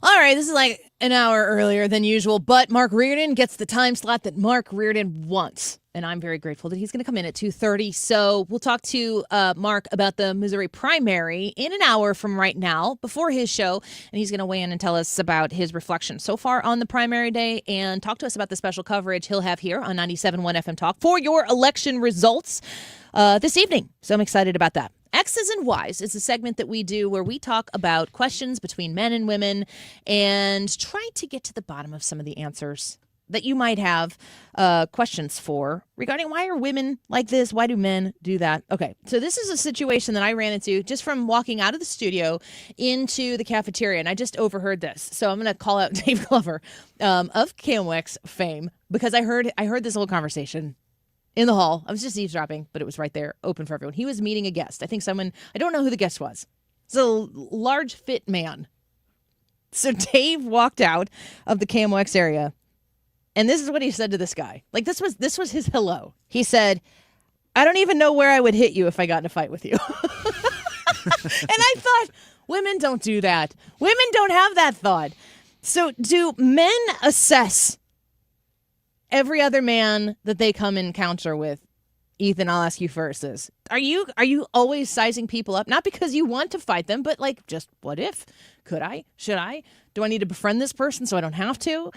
All right, this is like an hour earlier than usual, but Mark Reardon gets the time slot that Mark Reardon wants. And I'm very grateful that he's going to come in at 2:30. So we'll talk to Mark about the Missouri primary in an hour from right now before his show. And he's going to weigh in and tell us about his reflections so far on the primary day and talk to us about the special coverage he'll have here on 97.1 FM Talk for your election results this evening. So I'm excited about that. X's and Y's is a segment that we do where we talk about questions between men and women and try to get to the bottom of some of the answers that you might have questions for regarding why are women like this? Why do men do that? Okay, so this is a situation that I ran into just from walking out of the studio into the cafeteria, and I just overheard this. So I'm going to call out Dave Glover of KMOX fame because I heard this little conversation in the hall. I was just eavesdropping, but it was right there, open for everyone. He was meeting a guest. I think someone, I don't know who the guest was. It's a large, fit man. So Dave walked out of the KMOX area, and this is what he said to this guy. Like, this was his hello. He said, I don't even know where I would hit you if I got in a fight with you. And I thought, women don't do that. Women don't have that thought. So do men assess every other man that they come in encounter with? Ethan, I'll ask you first is, are you always sizing people up? Not because you want to fight them, but like, just what if? Could I? Should I? Do I need to befriend this person so I don't have to?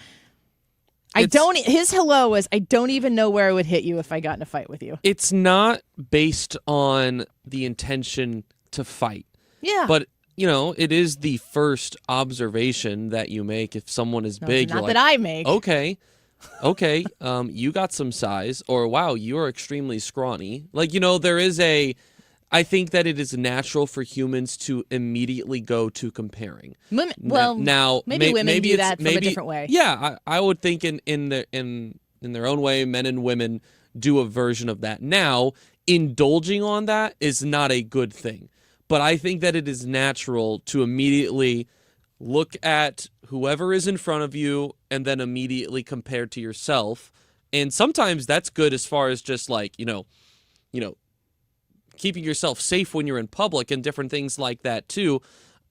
His hello was, I don't even know where I would hit you if I got in a fight with you. It's not based on the intention to fight. Yeah. But, it is the first observation that you make if someone is big. Not that I make. Okay, you got some size, or wow, you are extremely scrawny. Like, there is I think that it is natural for humans to immediately go to comparing. Women, maybe women do that from a different way. Yeah, I would think in their own way, men and women do a version of that. Now, indulging on that is not a good thing. But I think that it is natural to immediately look at whoever is in front of you and then immediately compare to yourself. And sometimes that's good as far as just like, keeping yourself safe when you're in public and different things like that too.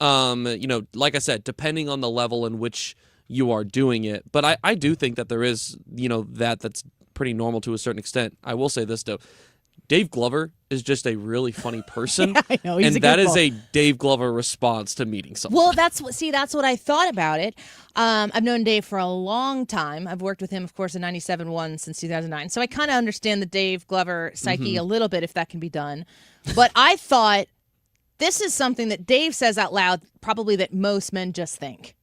Like I said, depending on the level in which you are doing it. But I do think that there is, that's pretty normal to a certain extent. I will say this though. Dave Glover is just a really funny person. Yeah, I know. He's and that is a Dave Glover response to meeting someone. Well, that's what I thought about it. I've known Dave for a long time. I've worked with him, of course, in 97.1 since 2009. So I kind of understand the Dave Glover psyche a little bit, if that can be done. But I thought this is something that Dave says out loud, probably that most men just think.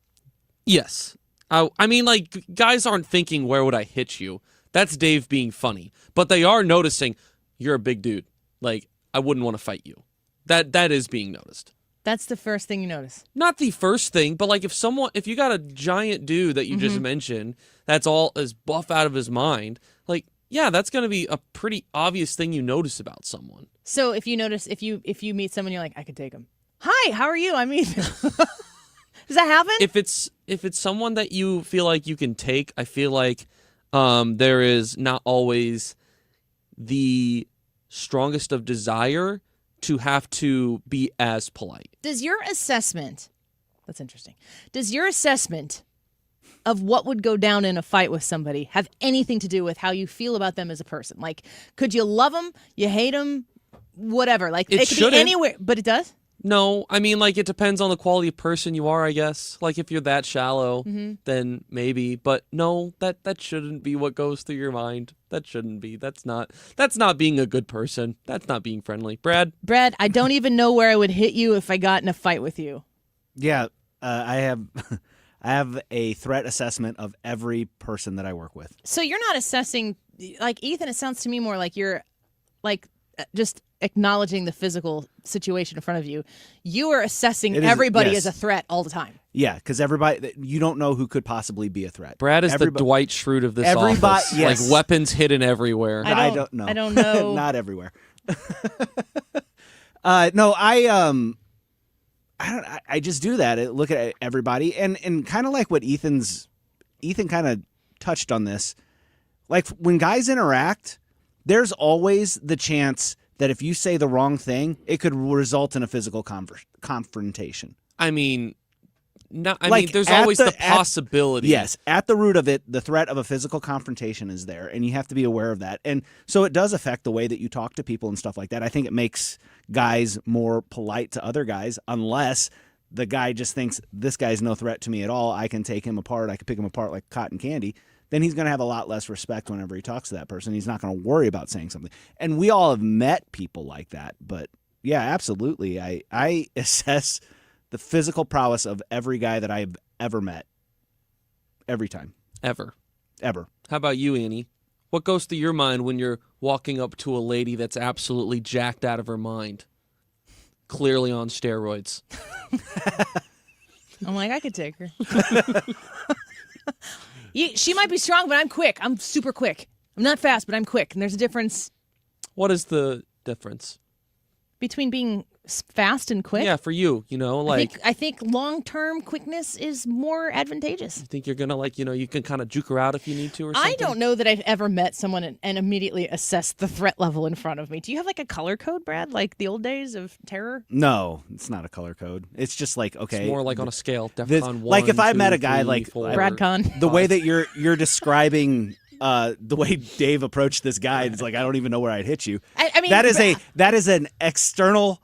Yes. I mean, like, guys aren't thinking, where would I hit you? That's Dave being funny. But they are noticing, you're a big dude. Like, I wouldn't want to fight you. That is being noticed. That's the first thing you notice. Not the first thing, but like if you got a giant dude that you just mentioned, that's all is buff out of his mind, like, yeah, that's going to be a pretty obvious thing you notice about someone. So if you notice, if you meet someone, you're like, I could take him. Hi, how are you? I mean, does that happen? If it's someone that you feel like you can take, I feel like there is not always the strongest of desire to have to be as polite. That's interesting. Does your assessment of what would go down in a fight with somebody have anything to do with how you feel about them as a person? Like, could you love them, you hate them, whatever? Like, it could be anywhere, but it does? No, I mean, like, it depends on the quality of person you are, I guess. Like, if you're that shallow, then maybe. But no, that shouldn't be what goes through your mind. That shouldn't be. That's not being a good person. That's not being friendly. Brad, I don't even know where I would hit you if I got in a fight with you. Yeah, I have I have a threat assessment of every person that I work with. So you're not assessing, like, Ethan, it sounds to me more like you're, like, just acknowledging the physical situation in front of you. You are assessing everybody as a threat all the time. Yeah, because everybody, you don't know who could possibly be a threat. Brad is the Dwight Schrute of this office. Yes. Like, weapons hidden everywhere. I don't know. I don't know. Not everywhere. No, I just do that. I look at everybody, and kind of like what Ethan kind of touched on this. Like, when guys interact, there's always the chance that if you say the wrong thing, it could result in a physical confrontation. I mean, No, I Like, mean, there's at always the- the possibility. Yes, at the root of it, the threat of a physical confrontation is there, and you have to be aware of that. And so it does affect the way that you talk to people and stuff like that. I think it makes guys more polite to other guys, unless the guy just thinks this guy's no threat to me at all. I can take him apart. I can pick him apart like cotton candy. Then he's going to have a lot less respect whenever he talks to that person. He's not going to worry about saying something. And we all have met people like that. But yeah, absolutely. I assess the physical prowess of every guy that I've ever met. Every time. Ever. Ever. How about you, Annie? What goes through your mind when you're walking up to a lady that's absolutely jacked out of her mind? Clearly on steroids. I'm like, I could take her. She might be strong, but I'm quick. I'm super quick. I'm not fast, but I'm quick. And there's a difference What is the difference? between being fast and quick. Yeah, for you, like I think long-term quickness is more advantageous. you think you're gonna you can kind of juke her out if you need to or something. I don't know that I've ever met someone and immediately assessed the threat level in front of me. Do you have like a color code, Brad, like the old days of terror? No, it's not a color code. It's just like, okay. It's more like on a scale. this- DEFCON 1, like if I 2, met a guy 3, like 4, Brad Con. the way that you're describing the way Dave approached this guy, it's like I don't even know where I'd hit you. I mean, that is an external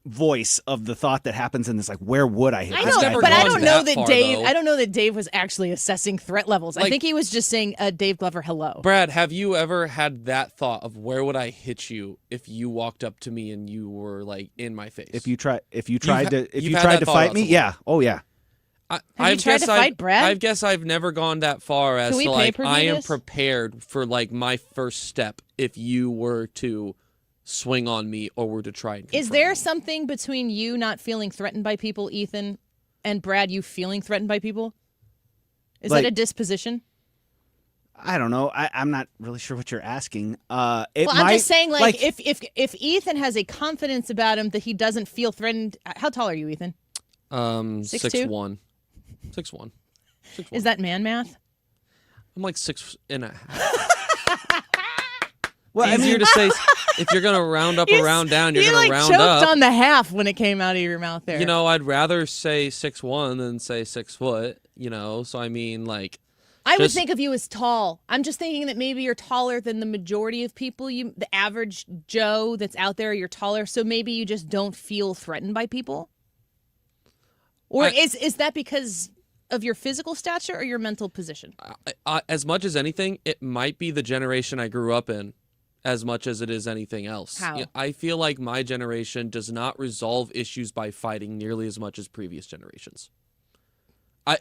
voice of the thought that happens in this, like, where would I hit I this know, guy? never but I gone don't know that that far, Dave. though. I don't know that Dave was actually assessing threat levels. I Like- think he was just saying, "Dave Glover, hello." Brad, have you ever had that thought of where would I hit you if you walked up to me and you were like in my face? If you tried you've to had that to thought fight about me, someone. yeah, oh yeah. Have you tried to fight Brad? I guess I've never gone that far as Can we to like pay-per-view I am this? prepared for like my first step if you were to swing on me or were to try and Is confront there me. something between you not feeling threatened by people, Ethan, and Brad, you feeling threatened by people? Is Like- that a disposition? I don't know. I'm not really sure what you're asking. Well, I'm just saying, like if Ethan has a confidence about him that he doesn't feel threatened. How tall are you, Ethan? 6'2"? 6'1". 6'1". Is that man math? I'm like 6.5. well, Easier to say if you're gonna round up or round down, you're you gonna like round choked up. on the half when it came out of your mouth there. I'd rather say 6'1" than say 6 foot. So I mean, like, I would just- think of you as tall. I'm just thinking that maybe you're taller than the majority of people. The average Joe that's out there, you're taller, so maybe you just don't feel threatened by people. Or is that because of your physical stature or your mental position? as much as anything, it might be the generation I grew up in, as much as it is anything else. How? I feel like my generation does not resolve issues by fighting nearly as much as previous generations.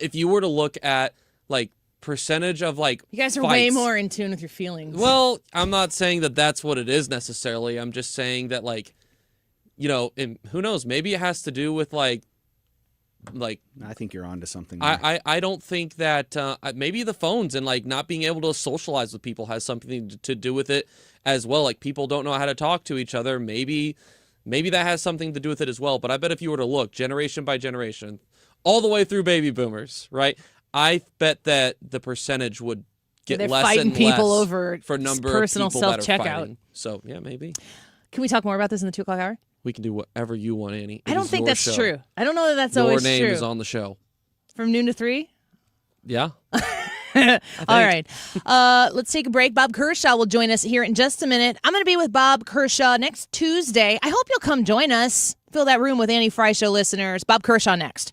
If you were to look at like percentage of like You guys are way fights- more in tune with your feelings. Well, I'm not saying that that's what it is necessarily. I'm just saying that like, and who knows? Maybe it has to do with like I think you're onto something. There. I don't think that maybe the phones and like not being able to socialize with people has something to do with it as well. Like people don't know how to talk to each other. Maybe that has something to do with it as well. But I bet if you were to look generation by generation, all the way through baby boomers, right? I bet that the percentage would get They're less fighting and people less over for number personal of people that are self-checkout. fighting. So yeah, maybe Can we talk more about this in the 2 o'clock hour? we can do whatever you want, Annie. I don't think that's show. true. I don't know that that's Your always name true. is on the show. From noon to 3? Yeah. All right. Let's take a break. Bob Kershaw will join us here in just a minute. I'm going to be with Bob Kershaw next Tuesday. I hope you'll come join us. Fill that room with Annie Frey Show listeners. Bob Kershaw next.